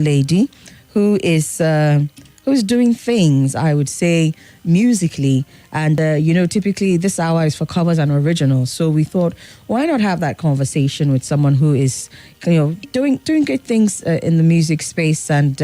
lady who's doing things, I would say, musically. And, typically this hour is for covers and originals. So we thought, why not have that conversation with someone who is, doing great things in the music space and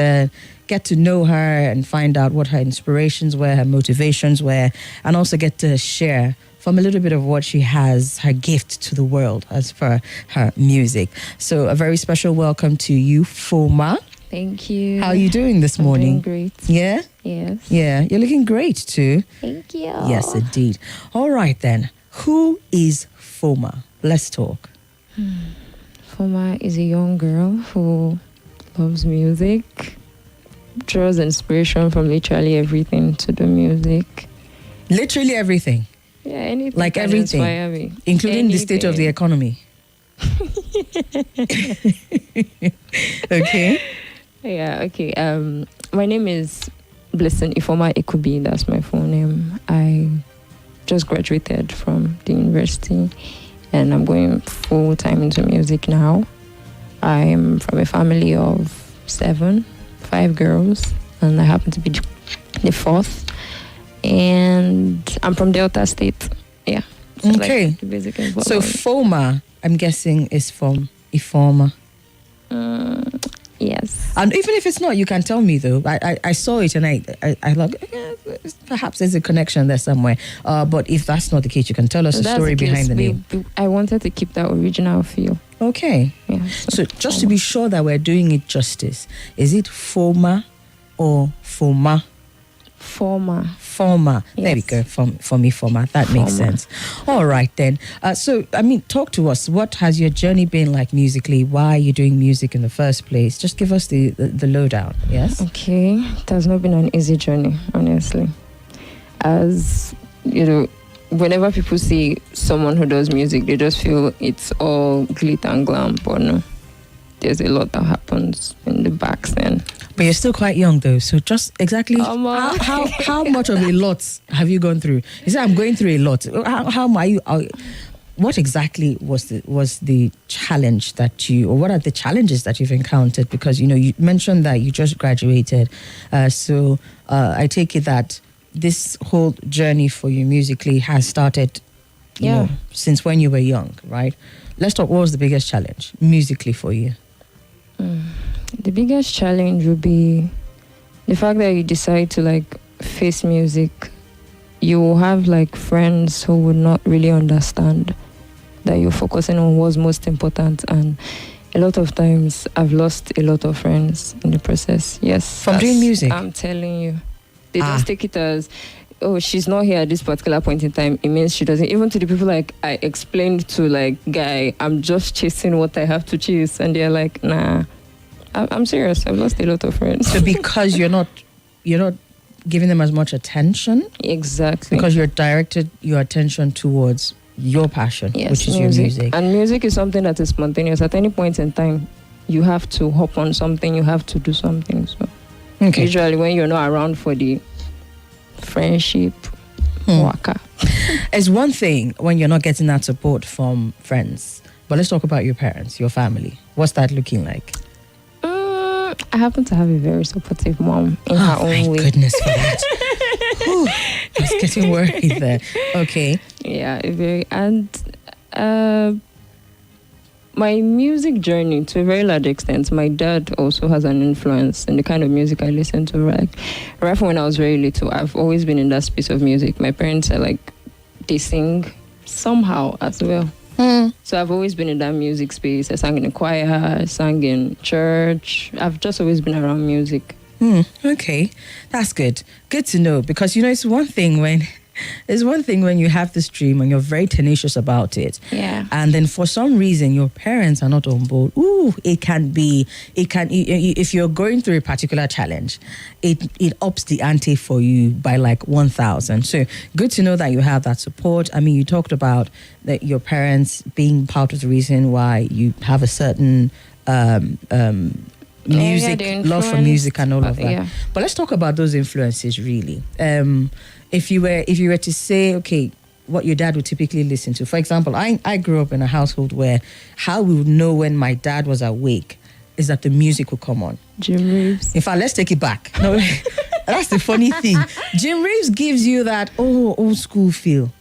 get to know her and find out what her inspirations were, her motivations were, and also get to share from a little bit of what she has, her gift to the world as for her music. So a very special welcome to you, Foma. Thank you. How are you doing this morning? I'm doing great. Yeah? Yes. Yeah, you're looking great too. Thank you. Yes, indeed. All right then. Who is Foma? Let's talk. Foma is a young girl who loves music, draws inspiration from literally everything to do music. Literally everything? Yeah, anything. Like can everything? inspire me. Including the state of the economy? Okay. Yeah, okay. My name is Blessing Ifoma Ikubi. That's my full name. I just graduated from the university and I'm going full time into music now. I'm from a family of 5 girls, and I happen to be the fourth. And I'm from Delta State. Yeah. So Okay. Like the basic info. So Foma, I'm guessing, is from Ifoma. Yes. And even if it's not, you can tell me though. I saw it and I like, perhaps there's a connection there somewhere. But if that's not the case, you can tell us the story behind the name. I wanted to keep that original feel. Okay. Yeah. So just to be sure that we're doing it justice, is it Foma or Foma? Foma. Foma. Yes. There we go. For me, Foma. That makes Foma. sense. All right then. Talk to us. What has your journey been like musically? Why are you doing music in the first place? Just give us the lowdown. Yes. Okay. It has not been an easy journey, honestly. As you know, whenever people see someone who does music, they just feel it's all glitter and glam, but no. There's a lot that happens in the back then. But you're still quite young though, so just exactly how much of a lot have you gone through? You say I'm going through a lot. How are you? What exactly was the challenge that or what are the challenges that you've encountered? Because you mentioned that you just graduated, so I take it that this whole journey for you musically has started, since when you were young, right? Let's talk. What was the biggest challenge musically for you? The biggest challenge would be the fact that you decide to face music. You will have friends who would not really understand that you're focusing on what's most important, and a lot of times I've lost a lot of friends in the process. Yes, from doing music. I'm telling you, they just take it as, oh, she's not here at this particular point in time. It means she doesn't. Even to the people I explained to, guy, I'm just chasing what I have to chase, and they're like, nah, I'm serious. I've lost a lot of friends. So because you're not giving them as much attention. Exactly. Because you're directed your attention towards your passion, yes, which is your music. And music is something that is spontaneous. At any point in time, you have to hop on something. You have to do something. So usually when you're not around for the friendship, waka. It's one thing when you're not getting that support from friends, but let's talk about your parents, your family. What's that looking like? I happen to have a very supportive mom in her own way. My goodness for that. Whew, I was getting worried there. Okay. Yeah, my music journey, to a very large extent, my dad also has an influence in the kind of music I listen to. Right from when I was very little, I've always been in that space of music. My parents are they sing somehow as well. So I've always been in that music space. I sang in a choir, I sang in church. I've just always been around music. Okay, that's good. Good to know, because it's one thing when you have this dream and you're very tenacious about it. Yeah. And then for some reason your parents are not on board. If you're going through a particular challenge, it ups the ante for you by 1,000. So good to know that you have that support. I mean, you talked about that your parents being part of the reason why you have a certain music, love for music and all of that. Yeah. But let's talk about those influences really. If you were to say, okay, what your dad would typically listen to. For example, I grew up in a household where how we would know when my dad was awake is that the music will come on. Jim Reeves. In fact, let's take it back. No, that's the funny thing. Jim Reeves gives you that old school feel.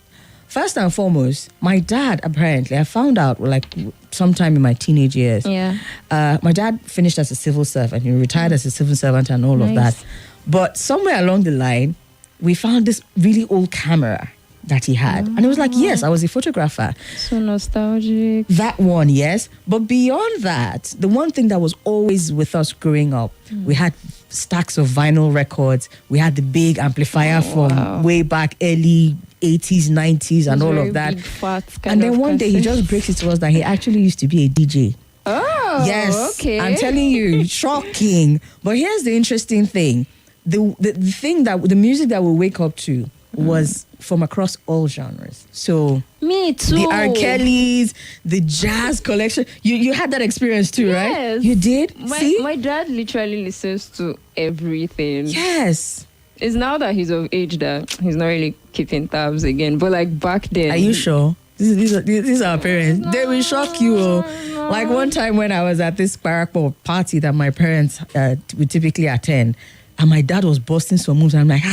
First and foremost, my dad, apparently, I found out like sometime in my teenage years. Yeah. My dad finished as a civil servant. He retired as a civil servant and all of that. But somewhere along the line, we found this really old camera that he had. And it was like, yes, I was a photographer. So nostalgic. That one, yes. But beyond that, the one thing that was always with us growing up, we had stacks of vinyl records. We had the big amplifier from way back early 80s, 90s and all of that. Big, fat and then one day he just breaks it to us that he actually used to be a DJ. Oh, yes. Okay. I'm telling you, shocking. But here's the interesting thing. The thing that the music that we wake up to was from across all genres. So me too. The R. Kellys, the jazz collection. You had that experience too, yes. right? You did? My dad literally listens to everything. Yes. It's now that he's of age that he's not really keeping tabs again. But like back then. Are you sure? These are our parents. They will shock you. No. Like one time when I was at this Parakpo party that my parents would typically attend, and my dad was busting some moves. And I'm like,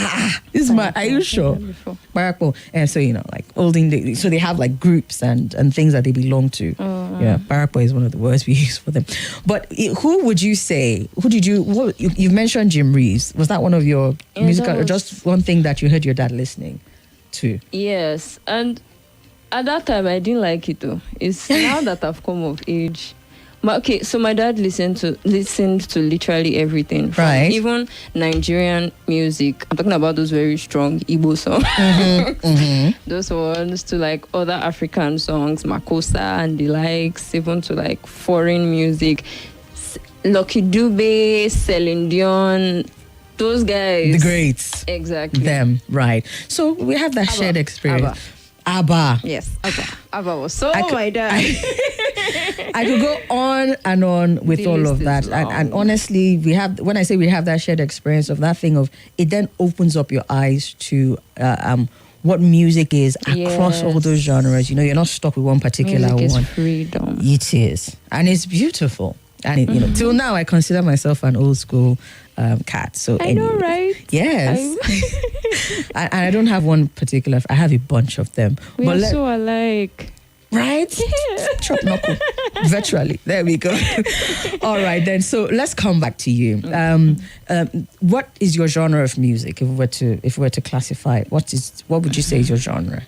this is my, are you sure? Parakpo. And so, like olden, so they have like groups and things that they belong to. Yeah, Parakpo is one of the words we use for them. But who would you say, you mentioned Jim Reeves. Was that one of your musical, or just one thing that you heard your dad listening to? Yes. And at that time, I didn't like it though. It's now that I've come of age. So my dad listened to literally everything. Right. Even Nigerian music. I'm talking about those very strong Igbo songs. Those ones to like other African songs, Makossa and the likes, even to like foreign music. Lucky Dube, Celine Dion, those guys. The greats. Exactly. Them, right. So we have that shared experience. ABBA. Yes, ABBA was so my dad. I could go on and on with The all list of that. is And honestly, when I say we have that shared experience of that thing of, it then opens up your eyes to what music is across all those genres. You're not stuck with one particular music one. Is freedom. It is. And it's beautiful. And till now I consider myself an old school cat. So I know, right? Yes. And I don't have one particular. I have a bunch of them. We're so alike. Right? Yeah. Chop knuckle. Virtually. There we go. All right then. So let's come back to you. What is your genre of music? If we were to classify it, what would you say is your genre?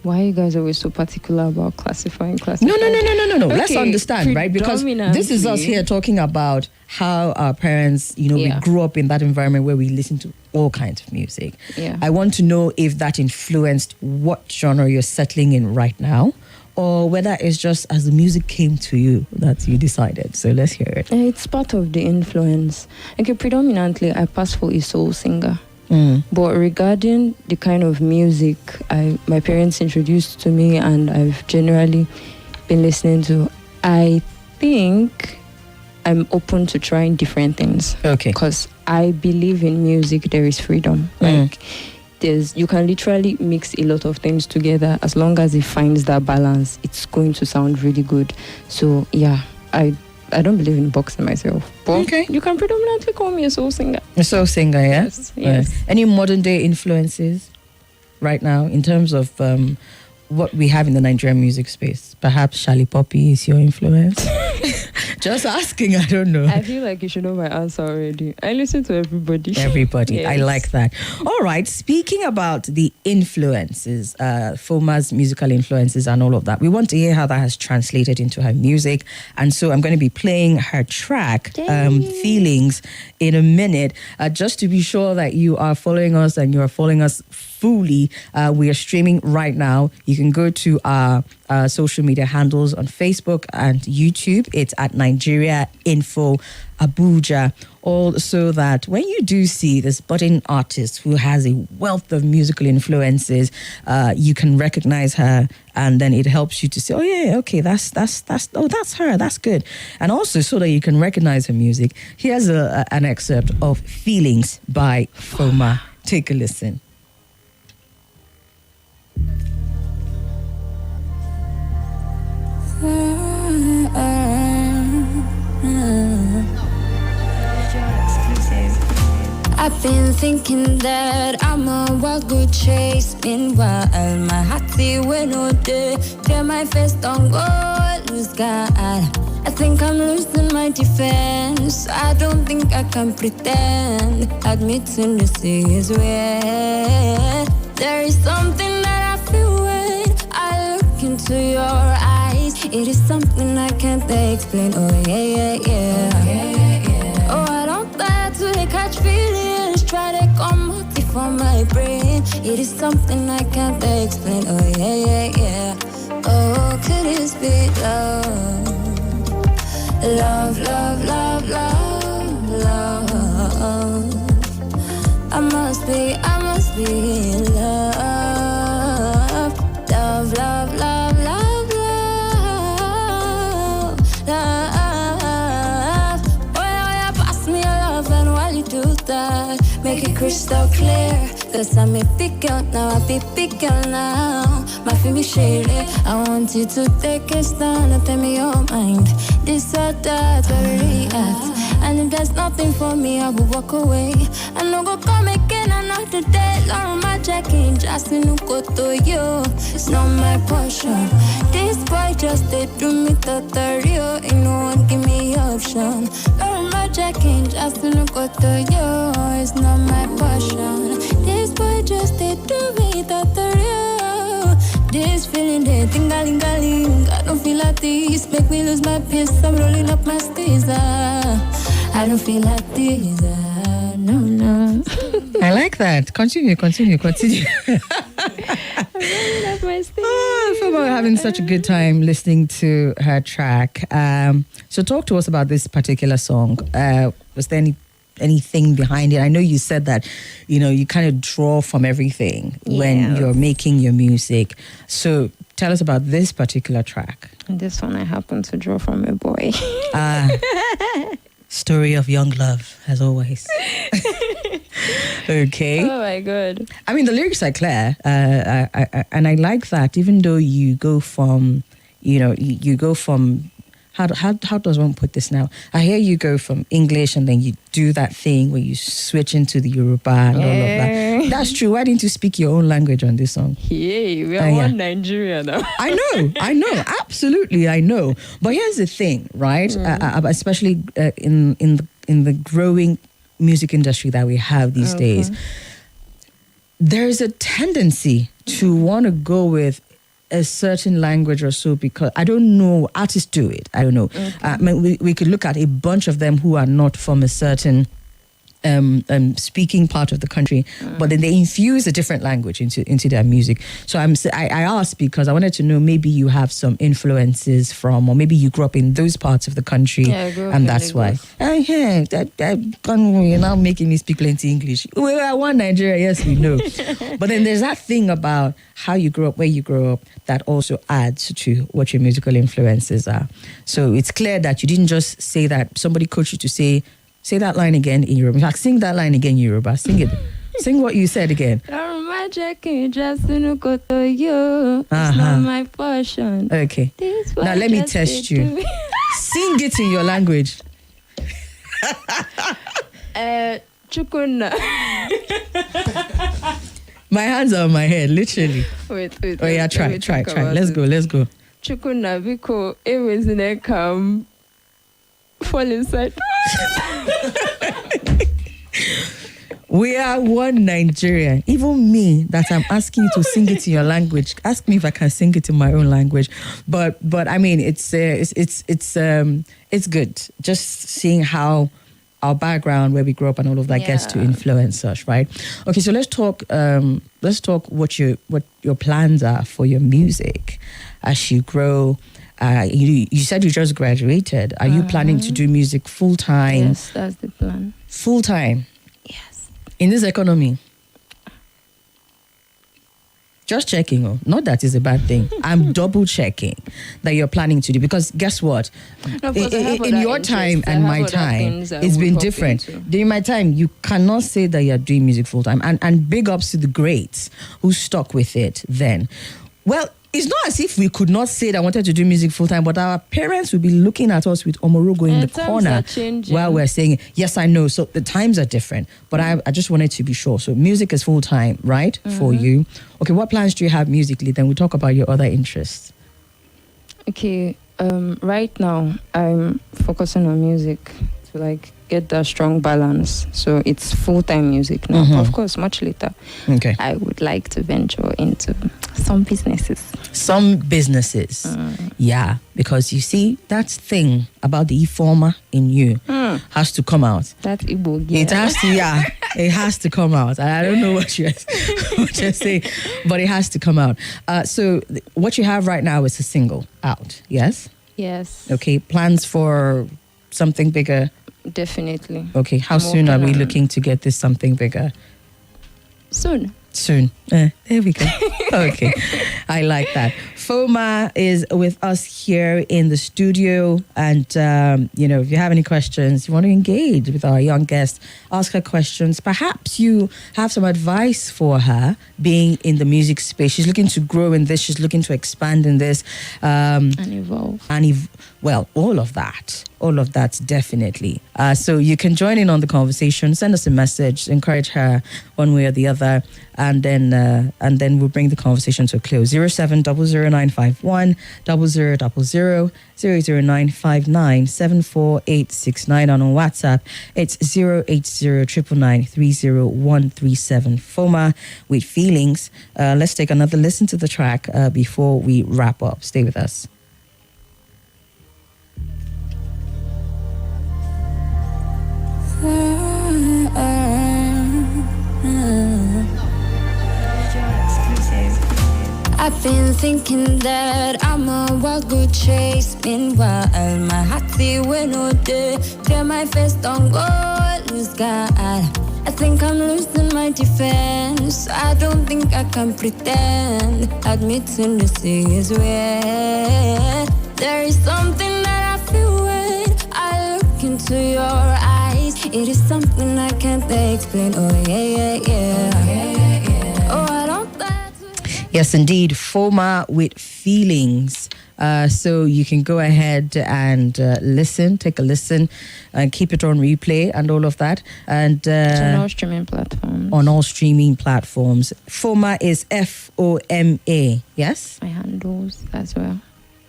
Why are you guys always so particular about classifying? No. Okay, let's understand, right? Because this is us here talking about how our parents, we grew up in that environment where we listen to all kinds of music. Yeah. I want to know if that influenced what genre you're settling in right now, or whether it's just as the music came to you that you decided. So let's hear it. It's part of the influence. Okay, predominantly I pass for a soul singer. But regarding the kind of music my parents introduced to me and I've generally been listening to, I think I'm open to trying different things. Okay. Because I believe in music there is freedom. Like you can literally mix a lot of things together. As long as it finds that balance, it's going to sound really good. So yeah, I don't believe in boxing myself. But you can predominantly call me a soul singer. A soul singer, yeah? Yes. Any modern day influences right now in terms of what we have in the Nigerian music space? Perhaps Shali Poppy is your influence? Just asking, I don't know. I feel like you should know my answer already. I listen to everybody. Yes. I like that. All right, speaking about the influences, Foma's musical influences and all of that, we want to hear how that has translated into her music. And so I'm going to be playing her track, Feelings, in a minute. Just to be sure that you are following us and you are following us fully, we are streaming right now. You can go to our social media handles on Facebook and YouTube. It's at Nigeria Info Abuja. All so that when you do see this budding artist who has a wealth of musical influences, you can recognize her, and then it helps you to say, oh yeah, okay, that's her, that's good. And also so that you can recognize her music, here's an excerpt of Feelings by Foma. Take a listen. I've been thinking that I'm on what good chase. Meanwhile, my heart see when no day. Tear my face, don't go lose God. I think I'm losing my defense. I don't think I can pretend. Admitting this is weird. There is something that I feel when I look into your eyes. It is something I can't explain. Oh yeah, yeah, yeah. Oh, yeah, yeah, yeah. Oh, I don't dare to catch feelings. Try to come out from my brain. It is something I can't explain. Oh yeah, yeah, yeah. Oh, could this be love? Love, love, love, love, love. I must be in love. Love, love, love, love, love, love. Oh yeah, pass me your love, and while you do that, make it crystal clear. Cause I'm a big girl now, I be big girl now. My feel me shady. I want you to take a stand and tell me your mind. This or that, where we react. And if there's nothing for me, I will walk away. I no go come again another day. Long my checking, just in go to you. It's not my portion. This boy just did do me totally. Ain't no one give me option. Long my checking, just in go to you. It's not my portion. This boy just did do me totally. This feeling there, ting-a-ling-a-ling. I don't feel like this, make me lose my peace. I'm rolling up my steez. I don't feel like this, no. I like that. Continue. I'm rolling up my steez. Oh, Foma, we're having such a good time listening to her track. So talk to us about this particular song. Was there anything behind it? I know you said that, you kind of draw from everything when you're making your music. So tell us about this particular track. This one I happen to draw from a boy. Story of young love, as always. Okay. Oh my God. I mean, the lyrics are clear, and I like that. Even though you go from, you go from. How does one put this now? I hear you go from English and then you do that thing where you switch into the Yoruba and all of that. That's true. Why didn't you speak your own language on this song? Yay, we are one Nigeria now. I know, absolutely, I know. But here's the thing, right? Especially in the growing music industry that we have these days, there's a tendency to want to go with a certain language or so, because I don't know, artists do it. I don't know. We could look at a bunch of them who are not from a certain speaking part of the country, but then they infuse a different language into their music. So I asked because I wanted to know, maybe you have some influences from, or maybe you grew up in those parts of the country, and that's why. You're now making me speak plenty English. We are one Nigeria, yes, we know. But then there's that thing about how you grew up, where you grew up, that also adds to what your musical influences are. So it's clear that you didn't just say that, somebody coached you to say that line again in Yoruba. Like, sing that line again in Yoruba. Sing it. Sing what you said again. It's not my portion. Okay. Now let me test you. Sing it in your language. Chukuna. My hands are on my head, literally. Wait. Oh yeah, try. Let's go. Chukuna, biko, it was in a come. Fall inside. We are one Nigeria. Even me, that I'm asking you to sing it in your language. Ask me if I can sing it in my own language. But I mean, it's good. Just seeing how our background, where we grew up, and all of that gets to influence us, right? Okay, so let's talk. Let's talk what your plans are for your music as you grow. You said you just graduated. Are you planning to do music full time? Yes, that's the plan. Full time? Yes. In this economy? Just checking. Not that is a bad thing. I'm double checking that you're planning to do, because guess what? In your time and my time, it's been different. During my time, you cannot say that you're doing music full time. And big ups to the greats who stuck with it then. Well, it's not as if we could not say that I wanted to do music full time, but our parents would be looking at us with Omorogo in the corner while we're saying, yes, I know. So the times are different, but I just wanted to be sure. So music is full time, right? For you. Okay, what plans do you have musically? Then we'll talk about your other interests. Okay, right now I'm focusing on music to like get that strong balance. So it's full-time music now. Of course, much later. Okay. I would like to venture into some businesses. Yeah, because you see, that thing about the Foma in you has to come out. That Igbo, It has to, it has to come out. I don't know what you're saying, but it has to come out. So what you have right now is a single out, yes? Yes. Okay, plans for something bigger? Definitely. Okay, how soon are we looking to get this something bigger? Soon. There we go. Okay, I like that. Foma is with us here in the studio, and if you have any questions, you want to engage with our young guest, ask her questions. Perhaps you have some advice for her being in the music space. She's looking to grow in this. She's looking to expand in this, and evolve. Well, all of that, definitely. So you can join in on the conversation, send us a message, encourage her one way or the other, and then we'll bring the conversation to a close. 0700951 0000 00959 74869, and on WhatsApp it's 08099930137. Foma with Feelings. Let's take another listen to the track before we wrap up. Stay with us. I've been thinking that I'm a wild good chase. Meanwhile, my heart see when no day. Clear my face, don't go lose God. I think I'm losing my defense. I don't think I can pretend. Admitting this is weird. There is something that I feel when I look into your eyes. It is something I can't explain. Oh yeah. Oh, I don't. Yes, indeed. Foma with Feelings. So you can go ahead and listen, take a listen, and keep it on replay and all of that. And on all streaming platforms. Foma is Foma, yes? My handles as well.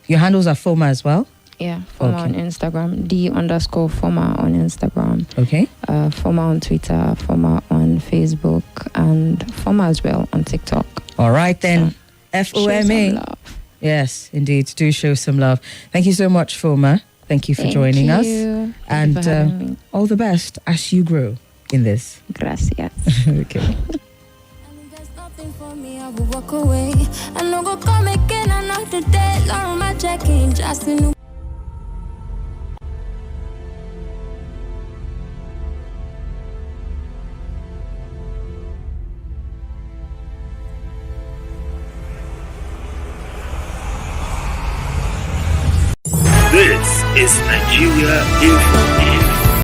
Your handles are Foma as well? Yeah, Foma on Instagram, D_Foma on Instagram. Okay. Foma on Twitter, Foma on Facebook, and Foma as well on TikTok. All right then. So, Foma. Yes, indeed. Do show some love. Thank you so much, Foma. Thank you for joining us. Thank you for having me. All the best as you grow in this. Gracias. Okay. For me, I will walk away. I no go come again another day. Long my checking, just in. This is Nigeria Info.